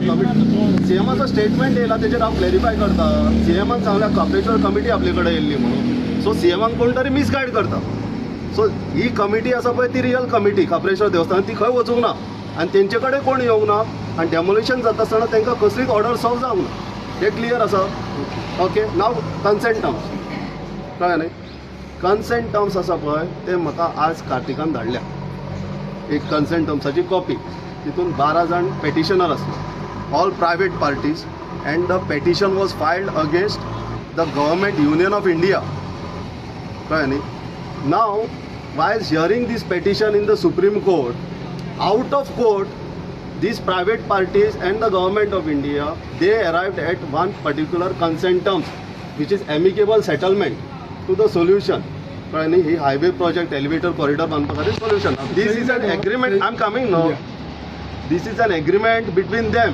सीएमाचो स्टेटमेंट येयला तेजेर हांव क्लॅरिफाय करता सीएमान सांगल्या खापरेश्वर कमिटी आपले कडेन येयल्ली म्हणून सो सीएमाक कोण तरी मिसगायड करता सो ही कमिटी आसा पळय ती रियल कमिटी खापरेश्वर देवस्थान ती खंय वचूंक ना आनी तेंचे कडेन कोण येवंक ना आनी डेमोलिशन जाता आसतना तांकां कसलीच ऑर्डर सर्व जावंक ना हे क्लियर आसा ओके नाव कन्सेंट टर्म्स कळ्ळें न्ही कन्सेंट टर्म्स आसा पळय ते म्हाका आज कार्तिकान धाडल्या एक कन्सेंट टर्म्साची कॉपी तितून 12 जाण पेटिशनर आसले all private parties and the petition was filed against the government union of India कळ्ळें न्ही now while hearing this petition in the supreme court out of court these private parties and the government of India, they arrived at one particular consent terms, which is amicable settlement to the solution. कळ्ळें न्ही ही highway project elevator corridor बांदपा खातीर solution this is an agreement I am coming no this is an agreement between them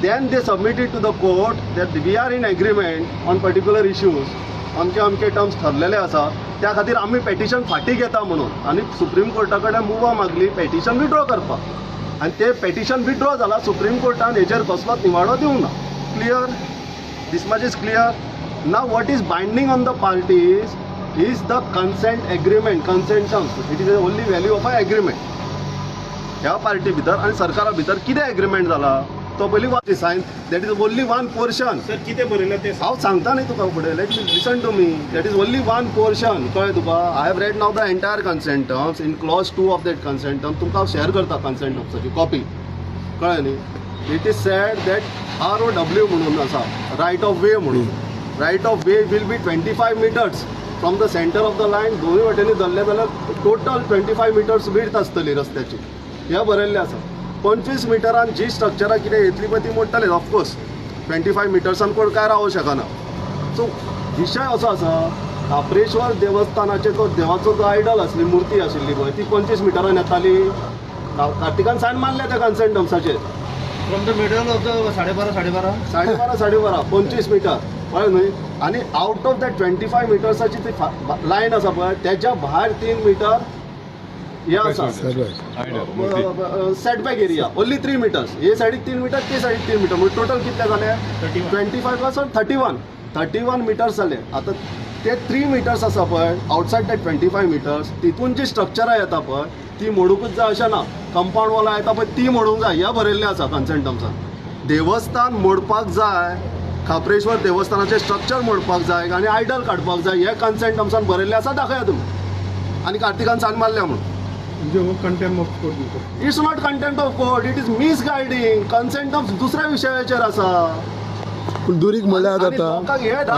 then they submitted to the court that we are in agreement on particular issues अमके अमके terms ठरलेले आसा त्या खातीर आमी petition फाटीं घेता म्हणून आनी सुप्रीम कोर्टा कडेन मुवा मागली पेटिशन विड्रॉ करपाक आनी ते पेटिशन विड्रॉ जाला सुप्रीम कोर्टान हेजेर कसलोच निवाडो दिवंक ना clear this much is clear now what is binding on the parties is the consent agreement consent terms it is only value of a agreement ह्या पार्टी भितर आनी सरकारा भितर कितें एग्रीमेंट जाला तो पयली वाच sign that is only one portion sir कितें बरयलां ते हांव सांगता न्ही तुका फुडें let me listen to me that is only one portion कळ्ळें तुका I have read now the entire consent terms in clause 2 of that consent term तुमकां हांव शेअर करता कन्सेंट टर्म्साची कॉपी कळ्ळें न्ही it is said that ROW म्हणून आसा रायट ऑफ वे म्हणून right of way will be 25 metres from the centre of the line दोनूय वाटेनी धरले जाल्यार टोटल 25 मिटर्स विड्थ आसतली रस्त्याची हें बरयल्लें आसा 25 मिटरान जी स्ट्रक्चरां कितें येतली पळय ती मोडटले ऑफकोर्स 25 मिटर्सान कोण काय रावूं शकना सो विशय असो आसा खापरेश्वर देवस्थानाचे तो देवाचो जो आयडल आसली मुर्ती आशिल्ली पळय ती 25 मिटरान येताली कार्तिकान सायन मारल्या त्या कन्सेंट टर्म्साचेर from the middle of the 12:30 12:30 25 metre कळ्ळें न्हय. आनी आवट ऑफ दॅट 25 मिटर्साची ती लायन आसा पळय त्याच्या भायर 3 मीटर हे आसा सेटबॅक एरिया ओन्ली 3 मिटर्स. हे सायडीक 3 मिटर ते सायडीक 3 मिटर म्हणजे टोटल कितले जाले 25 पासून 31 मिटर्स जाले. आतां ते 3 मिटर्स आसा पळय आउटसायड दॅट 25 मिटर्स तितून जी स्ट्रक्चरां येता पळय ती मोडूंकूच जाय अशें ना. कंपाऊंड वॉलां येता पळय ती मोडूंक जाय हें बरयल्लें आसा कन्सेंट टर्म्सान. देवस्थान मोडपाक जाय, खापरेश्वर देवस्थानाचें स्ट्रक्चर मोडपाक जाय आनी आयडल काडपाक जाय हें कन्सेंट टर्म्सान बरयल्लें आसा. दाखया तुमी. आनी कार्तिकान सायन मारल्या म्हणून. म्हणजे हो कंटेम्प ऑफ कोर्ट म्हणतो. It's not contempt of court, it is misguiding. Consent terms दुसऱ्या विशयाचेर आसा. पूण दुरीक म्हणल्यार आनी लोकांक हे जाता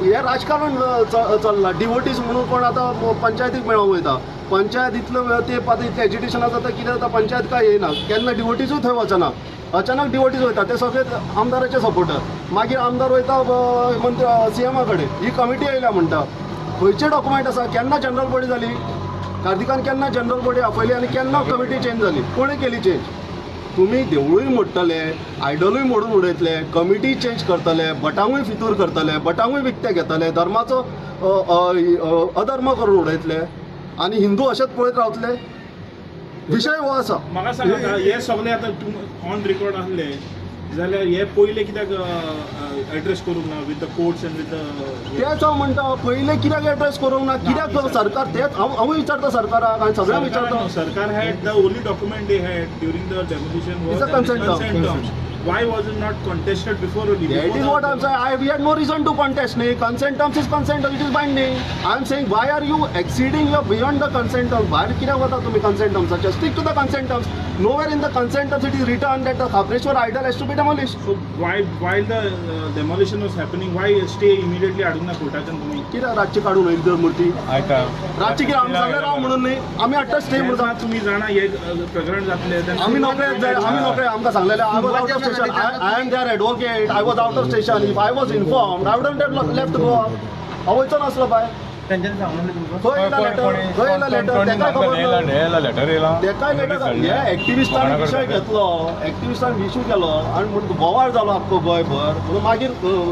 हे राजकारण चल्लां. डिवोटीज म्हणून कोण आतां पंचायतीक मेळोंक वयता. पंचायत इतलो ते आतां इतलें एजिटेशनां जाता कितें जाता पंचायत काय येयना. केन्ना डिवोटीजूय थंय वचना. अचानक डिवोटीज वयता ते सगळे आमदाराचे सपोर्टर. मागीर आमदार वयता मंत्री CM कडेन ही कमिटी येयल्या म्हणटा. खंयचे डॉक्युमेंट आसा केन्ना जनरल बॉडी जाली. कार्तिकान केन्ना जनरल बॉडी आपयली आनी केन्ना कमिटी चेंज जाली. कोणें केली चेंज. तुम्ही देवळूय मोडटले, आयडलूय मोडून उडयतले, कमिटी चेंज करतले, भटांकूय फितूर करतले, भटांकूय विकते घेतले, धर्माचो अधर्म करून उडयतले आनी हिंदू अशेंच पळयत रावतले. विशय हो आसा. म्हाका सांगात हे सगळे आतां ऑन रेकॉर्ड आसले जाल्यार हे पयले कित्याक एड्रेस करूंक ना with the courts end with the तेच हांव म्हणटा पयले कित्याक एड्रेस करूंक ना. कित्याक सरकार तेच हांवूय विचारता सरकाराक आनी सगळ्यांक विचारता. सरकार had the only document they had during the demolition was It's a consent term. Why was it not contested before only? That is what I'm saying. We had no reason to contest. Consent terms is consent. It is binding. I'm saying why are you exceeding your beyond the consent terms? Why कित्याक वता तुम्ही consent terms? Just stick to the consent terms. Nowhere in the consent terms it is written that the Khapreshwar idol has to be demolished. So while the demolition was happening, why stay immediately हाडूंक ना कोर्टाच्यान तुम्ही? कित्याक रातची काडून वयली तर मूर्ती आयता रातची कित्याक आमी सगळे राव म्हणून न्ही. आमी हाडटा स्टे म्हणून. जेन्ना तुम्ही जाणा हे प्रकरण जातले तेन्ना आमी नोकरे आमकां सांगलेलें I was out of station. I am their advocate. I was out of station. If I was informed I wouldn't have left go. हांव वयचो नासलो बाय. त्यांच्यानी सांगून तुमकां खंय येयला लेटर तेकाय खबर ना. लेटर येयला तेकाय लेटर हे एक्टिविस्टांनी विशय घेतलो. एक्टिविस्टांनी इशू केलो आनी म्हणून बोवाळ जालो आख्खो गोंयभर. म्हणून मागीर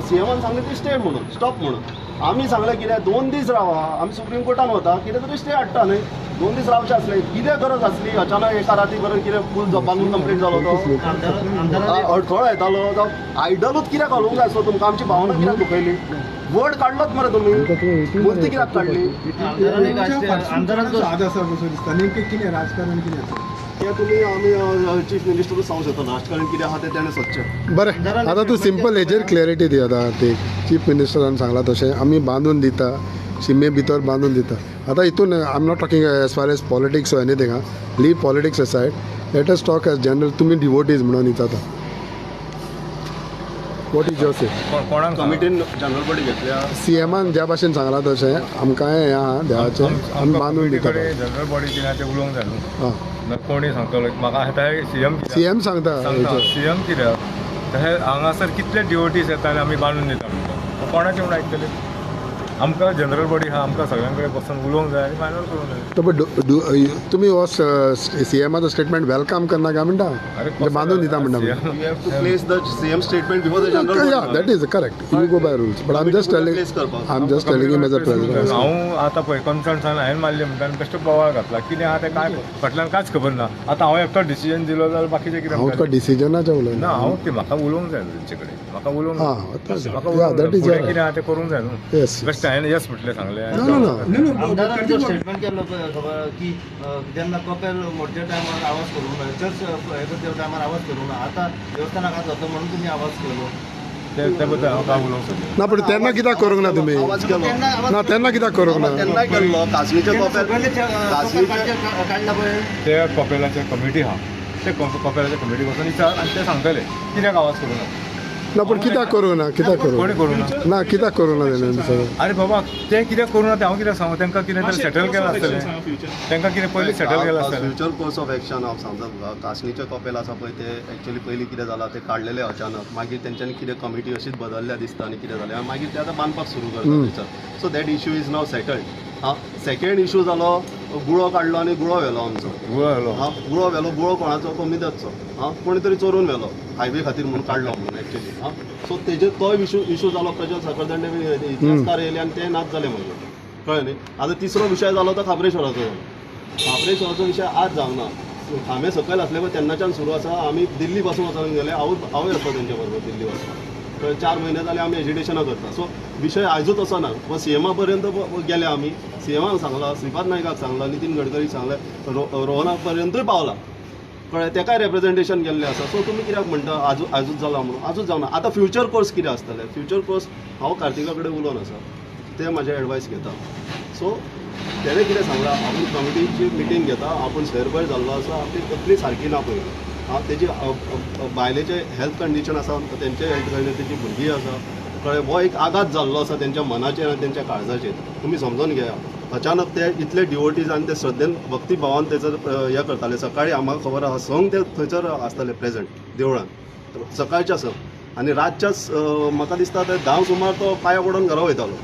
CMन सांगलें की स्टे म्हणून स्टॉप म्हणून. आमी सांगलें कितें 2 दीस रावा. आमी सुप्रीम कोर्टान वता कितें तरी स्टे हाडटा न्हय. 2 दीस रावचे आसले. कितें गरज आसली अचानक एका राती बरोबर कितें फूल बांदून कंप्लीट जालो तो अडथळो येतालो जावं आयडलूच कित्याक घालूंक जाय असो तुमकां आमची भावना कित्याक दुखयली. वड काडलोच मरे तुमी. मूर्ती कित्याक काडली. आमदारांचो हात आसा कसो दिसता. नेमकें कितें राजकारण कितें आसा. तें तुमी आमी चीफ मिनिस्टरूच सांगूंक शकता. राजकारण कितें आहा तें तेणें सदचें. बरें आतां तूं सिंपल हेजेर क्लॅरिटी दी. आतां ते चीफ मिनिस्टरान सांगलां तशें आमी बांदून दिता शिमे भितर बांदून दिता. आतां हितून I am not talking as far as politics or anything. Leave politics aside. Let us talk as general. तुमी डिवोटीज म्हणून इचाता. What is your say. कोणाक कमिटीन जनरल बॉडी घेतल्या. CMन ज्या भाशेन सांगलां तशें आमकां हें आहा देवाचें आमी बांदून दिता. जनरल बॉडी कितें तें उलोवंक जाय न्हू. हां कोणी सांगतलो म्हाका आतां CM सांगता. CM कित्याक तशें हांगासर कितले डिवोटीज येता आनी आमी बांदून दिता म्हणटा कोणाचें म्हूण आयकतले. आमकां जनरल बॉडी आहा आमकां सगळ्यां कडेन बसून उलोवंक जाय आनी फायनल करूंक जाय. तुमी हो CMाचो स्टेटमेंट वेलकम करना काय म्हणटा बांदून दिता म्हणटा. You have to place the CM statement before the general body. Yeah, that is correct. You go by rules. But I'm just telling him as a president. हांव आतां पळय कन्सर्नसान हांवें मारले म्हणटा आनी बेश्टो बोवाळ घातला. कितें आहा तें काय फाटल्यान कांयच खबर ना. आतां हांव एकटो डिसिजन दिलो जाल्यार बाकीचे कितें हांव तुका डिसिजनाच्या उलयना. ना हांव ते म्हाका उलोवंक जाय तेंचे कडेन. म्हाका उलोवंक that is फुडें कितें आहा तें करूंक जाय न्हू. Yes. बेश्टें हांवें येस म्हटलें सांगलें. आमदारांचो स्टेटमेंट केल्लो खबर की जेन्ना कपेल मोडच्या टायमार आवाज करूंक ना. चर्च हे करच्या टायमार आवाज करूंक ना. आतां देवस्थानाक जाता म्हणून तुमी आवाज केलो. ते बद्दल हांव काय उलोवंक सोदना. ना पण तेन्ना कित्याक करूंक ना तुमी. आवाज केलो. ना तेन्ना कित्याक करूंक ना. तेन्नाय केल्लो. कासनीच्या कॉपेल काडला पळय ते कपेलाचे कमिटी आहा ते कपेलाच्या कमिटी बसून विचार आनी ते सांगतले कित्याक आवाज करूं ना. ना पण कित्याक करूंक ना. कित्याक कोणी करूंक करूं ना. ना कित्याक करूंक ना तेणें. अरे बाबा ते कित्याक करूं ना ते हांव कित्याक सांगू. तांकां कितें तरी सेटल केलां आसतलें. तांकां कितें पयलीं सेटल केलां आसतलें. फ्युचर कोर्स ऑफ एक्शन हांव सांगता तुका. कासनीचे कपेल आसा पळय ते एक्चुअली पयलीं कितें जालां ते काडलेले अचानक. मागीर तेंच्यांनी कितें कमिटी अशीच बदलल्या दिसता आनी कितें जालें मागीर ते आतां बांदपाक सुरू करता थंयसर. So that issue is now settled. हां सेकंड इशू जालो गुळो काडलो आनी गुळो व्हेलो आमचो गुळो हॅलो हां गुळो व्हेलो गुळो कोणाचो कमीदाचो हां कोणी तरी चोरून व्हेलो हायवे खातीर म्हणून काडलो म्हणून एक्चुअली हां सो तेजे तो इशू जालो प्रज्वल सकरदंडे बी इतिहासकार येयले आनी ते नाच जाले मागीर कळ्ळें न्ही आतां तिसरो विशय जालो तो खाबरेश्वराचो जालो खाबरेश्वराचो विशय आज जावना खांबे सकयल असले पळय तेन्नाच्यान सुरू आसा आमी दिल्ली पासून वचून गेले हांवूय आसता तेंच्या बरोबर दिल्ली वचपाक 4 म्हयने जाले आमी एज्युकेशनां करता सो विशय आयजूच असो ना व सीएमा पर्यंत गेले आमी सीएमाक सांगला श्रीपाद नायकाक सांगला नितीन गडकरीक सांगलें रोहना पर्यंतूय पावला कळ्ळें तेकाय रिप्रेझेंटेशन गेल्लें आसा सो तुमी कित्याक म्हणटा आजूच जाला म्हणून आजूच जावना आतां फ्युचर कोर्स कितें आसतलें फ्युचर कोर्स हांव कार्तिका कडेन उलोवन आसा ते म्हाजे एडवायस घेता सो तेणें कितें सांगलां आपूण कमिटीची मिटींग घेता आपूण सेरपय जाल्लो आसा आपली तकली सारकी ना पळय हां तेजी बायलेचे हेल्थ कंडिशन आसा तेंचे हेल्थ कंडिशन तेजी भुरगीं आसा कळ्ळें हो एक आघात जाल्लो आसा तेंच्या मनाचेर आनी तेंच्या काळजाचेर तुमी समजून घेया अचानक ते इतले डिवोटीज आनी ते श्रद्धेन भक्ती भावान तेचर हें करताले सकाळीं आम्हाला खबर आसा संक ते थंयसर आसताले प्रेझेंट देवळान सकाळच्या संक आनी रातच्या म्हाका दिसता ते 10 सुमार तो पांयां पडून घरा वयतालो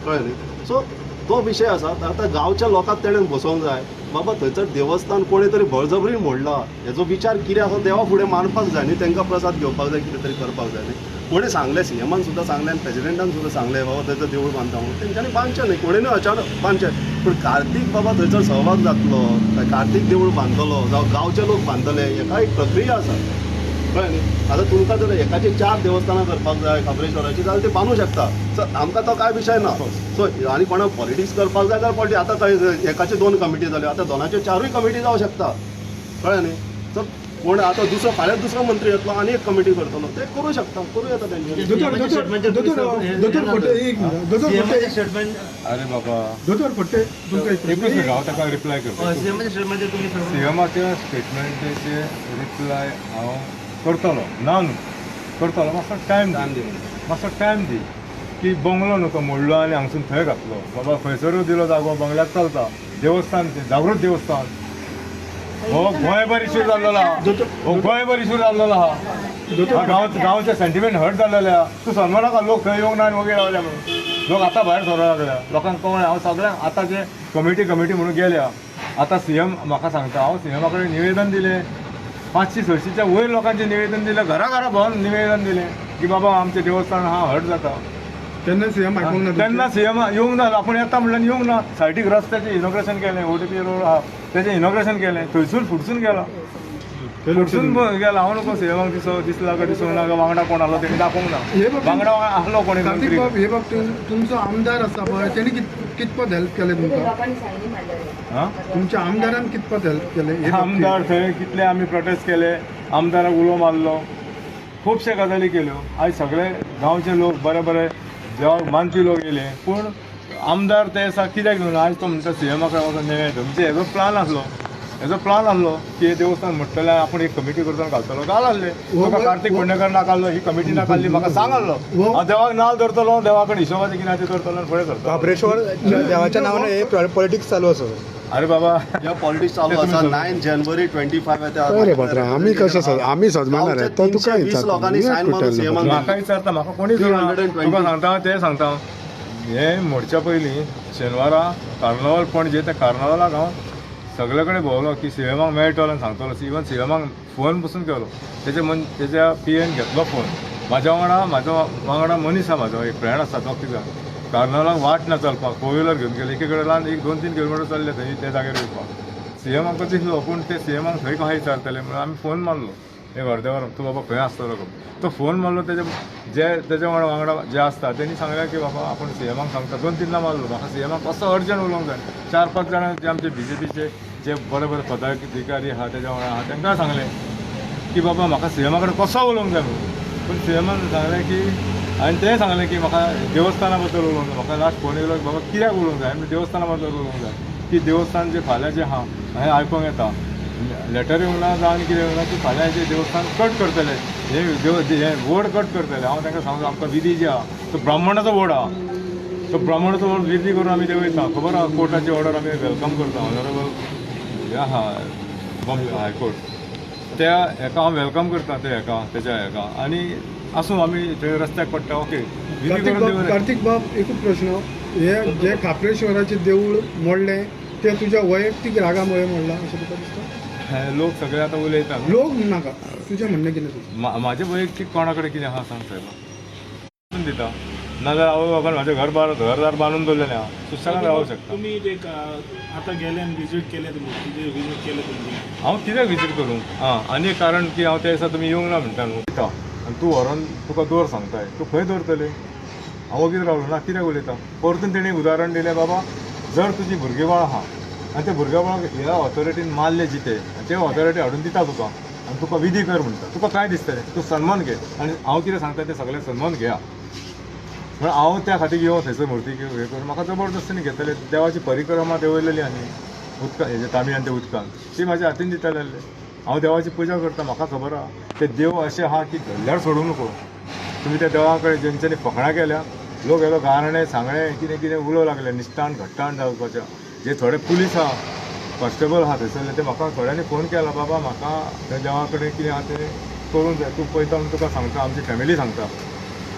कळ्ळें न्ही सो तो विशय आसा आतां गांवच्या लोकांक तेणें बसोवंक जाय बाबा थंयसर देवस्थान कोणी तरी बळजबरीन मोडला हेजो विचार कितें आसा देवा फुडें मांडपाक जाय न्ही तांकां प्रसाद घेवपाक जाय कितें तरी करपाक जाय न्ही कोणी सांगलें सीएमान सुद्दां सांगलें आनी प्रेसिडेंटान सुद्दां सांगलें बाबा थंयसर देवूळ बांदता म्हणून तेंच्यांनी बांदचें न्ही कोणीय अचानक बांदचें पूण कार्तिक बाबा थंयसर सहभाग जातलो काय कार्तिक देवूळ बांदतलो जावं गांवचे लोक बांदतले हेका एक प्रक्रिया आसा कळ्ळें न्ही आतां तुमकां जर एकाची 4 देवस्थानां करपाक जाय खाबरेश्वराची जाल्यार ते बांदूं शकता सो आमकां तो कांय विशय ना सो आनी कोणाक पॉलिटिक्स करपाक जाय जाल्यार पॉलिटिक्स आतां काय एकाचे 2 कमिटी जाल्यो आतां दोनाच्यो 4य कमिटी जावं शकता कळ्ळें न्ही सो कोण आतां फाल्यां दुसरो मंत्री येतलो आनी एक कमिटी करतलो ते करूं शकता करूं येता तेंचे दोतोर फटे एक दोतोर स्टेटमेंट अरे बाबा दोतोर फटे तुमकां एकूच मिनिट हांव ताका रिप्लाय करता सीएमाच्या स्टेटमेंटाचेर तुमी सर्व सीएमाच्या स्टेटमेंटाचे रिप्लाय हांव करतलो ना न्हू करतलो मातसो टायम दी की बंगलो न्हू तो मोडलो आनी हांगसून थंय घातलो बाबा खंयसरूय दिलो जागो बंगल्याक चलता देवस्थान तें जागृत देवस्थान हो गोंयभर इश्यू जाल्लो आहा गांवचे सेंटिमेंट हर्ट जाल्लेले आहा तूं समजूं नाका लोक थंय येवंक ना आनी वगैरे रावले म्हणून लोक आतां भायर सरोंक लागल्या लोकांक कळ्ळें हांव सगळ्यांक आतां जे कमिटी म्हणून गेल्या आतां सीएम म्हाका सांगता हांव सीएमा कडेन निवेदन दिलें 500-600च्या वयर लोकांचें निवेदन दिलें घरा भोंवन निवेदन दिलें की बाबा आमचें देवस्थान हा हर्ट जाता तेन्ना सीएम आयकूंक ना तेन्ना सीएम येवंक ना आपूण येता म्हणल्यार येवंक ना सायडीक रस्त्याचें इनॉग्रेशन केलें ओटीपी रोड आहा तेचें इनॉग्रेशन केलें थंयसून फुडसून गेला गेला हांव नको सीएमाक दिसला काय दिसूंक ना वांगडा कोण आलो तेणी दाखोवंक ना वांगडा आहलो कोणी मंत्री हे बघ तुमचो आमदार आसा पळय तेणी कितपत हेल्प केलें तुमकां तुमच्या आमदारान कितपत हेल्प केलें आमदार थंय कितले आमी प्रोटेस्ट केले आमदाराक उलो मारलो खुबशे गजाली केल्यो आयज सगळे गांवचे लोक बरे जेव्हा मानपी लोक येयले पूण आमदार ते कित्याक घेवन आयज तो म्हणटा सीएमा कडेन वचून मेळटा म्हणजे हेजो प्लान आसलो की हे देवस्थान म्हणटले आपूण एक कमिटी करतना घालतलो घालले म्हाका कार्तिक फोंडेकर नाकाल्लो ही कमिटी नाकाल्ली म्हाका सांगल्लो हांव देवाक नांव धरतलो देवा कडेन हिशोबाचें कितें तें करतलो आनी फुडें करतलो खाबरेश्वर देवाच्या नावानं हे पॉलिटिक्स चालू आसा अरे बाबा ह्या पॉलिटिक्स चालू आसा 9 जानेवारी 25 अरे बापरे आमी सजमानार आहे तर तुका 20 लोकांनी सायन मारून सीएमान म्हाका विचारता म्हाका कोणी तुका सांगता ते सांगता हे मोडच्या पयलीं शेनवारा कार्नावाल पणजे त्या कार्नावालाक हांव सगळे कडेन भोंवलो की सीएमाक मेळटलो आनी सांगतलो इवन सीएमाक फोन पसून केलो तेच्या पीएन घेतलो फोन म्हाज्या वांगडा मनीस आहा म्हाजो एक फ्रेंड आसा तो कित्याक कार्नावालाक वाट ना चलपाक फोर व्हिलर घेवन गेले एके कडेन ल्हान 1-2-3 किलोमिटर चल्ले थंय ते जाग्यार वचपाक सीएम आमकां दिसलो पूण ते सीएमाक थंय कशें विचारतले म्हणून आमी फोन मारलो एक अर्दे वर तूं बाबा खंय आसतलो तो फोन मारलो तेच्या वांगडा जे आसता तेणी सांगलें की बाबा आपूण सीएमाक सांगता 2-3दां मारलो म्हाका सीएमाक कसो अर्जंट उलोवंक जाय 4-5 जाणां जे आमचे बीजेपीचे जे बरे पदाधिकारी आहा तेच्या वांगडा आहा तांकां सांगलें की बाबा म्हाका सीएमा कडेन कसो उलोवंक जाय म्हणून पूण सीएमान सांगलें की आनी तें सांगलें की म्हाका देवस्थाना बद्दल उलोवंक जाय म्हाका लास्ट फोन येयलो बाबा कित्याक उलोवंक जाय आनी देवस्थाना बद्दल उलोवंक जाय की देवस्थान जे फाल्यां जें आहा हांवें आयकोंक येता लेटर येवंक ना जावन कितें येवंक ना की फाल्यां जें देवस्थान कट करतले हे वोड कट करतले हांव तांकां सांगता आमकां विधी जे आहा तो ब्राह्मणाचो वोड आहा तो ब्राह्मणाचो वोड विधी करून आमी देवयता खबर आहा कोर्टाची ऑर्डर आमी वेलकम करता ऑनरेबल हे आहा हायकोर्ट त्या हेका हांव वेलकम करता ते तेच्या हेका आनी आसूं आमी थंय रस्त्याक पडटा ओके विधी करून कार्तिक बाब एकूच प्रश्न हे जे खापरेश्वराचे देऊळ मोडले ते तुझ्या वैयक्तिक रागामुळे मोडला अशें तुका दिसता? लोक सगळे आता उलयतात लोक नाका तुझें म्हणणें कितें तुजें? माझे वैयक्तीक कोणा कडेन कितें आहा सांग साहेब दिता नाजाल्यार हांव बाबा म्हाजें घरदार बांदून दवरलेलें आहा सुशेगाद रावूं शकता. तुम्ही ते आता गेले आणि विजीट केले तुम्ही किती विजीट केले तुम्ही? हांव कित्याक विजीट करूं? आनी एक कारण की हांव त्या दिसा तुमी येवंक ना म्हणटा न्हू दिता आनी तूं व्हरोन तुका दवर सांगताय तूं खंय दवरतलें? हांव वगीत रावलो ना कित्याक उलयता? परतून तेणें उदाहरण दिलें बाबा जर तुजी भुरगेंबाळ आहा आनी त्या भुरग्याबाळाक ह्या ऑथॉरिटीन मारले जिते आनी ते ऑथॉरिटी हाडून दिता तुका आनी तुका विधी कर म्हणटा तुका काय दिसतलें? तूं सन्मान घे आनी हांव कितें सांगता तें सगळें सन्मान घेया. म्हण हांव त्या खातीर येवं थंयसर मुर्ती हे करून म्हाका जबरदस्तीने घेतले देवाची परिक्रमा देंवयलेली आनी उदकां हेजे तांबयान ते उदकान ती म्हाज्या हातीन दिताले हांव देवाची पुजा करता म्हाका खबर आहा ते देव अशें आहा की धरल्यार सोडूं नको. तुमी त्या देवा कडेन जेंच्यांनी फकाणां केल्या लोक येलो गाराणें सांगणें कितें कितें उलोवं लागलें निश्ठान घट्टाण जावपाचें जे थोडे पुलीस आहा कॉन्स्टेबल आहा थंयसरले ते म्हाका थोड्यांनी फोन केला बाबा म्हाका त्या देवा कडेन कितें आहा तें करूंक जाय तूं पळयता म्हूण तुका सांगता आमची फॅमिली सांगता.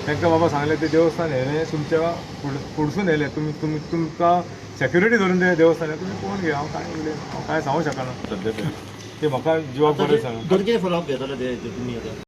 तांकां बाबा सांगलें ते देवस्थान येयलें तुमच्या पुडसून येयलें तुमकां सॅक्युरिटी धरून दिलें देवस्थानाक तुमी पळोवन घे. हांव कांय सांगूंक शकना सद्या तरी ते म्हाका जिवाक बरें सांग. कितें फॉलोअप घेतले ते तुम्ही आता?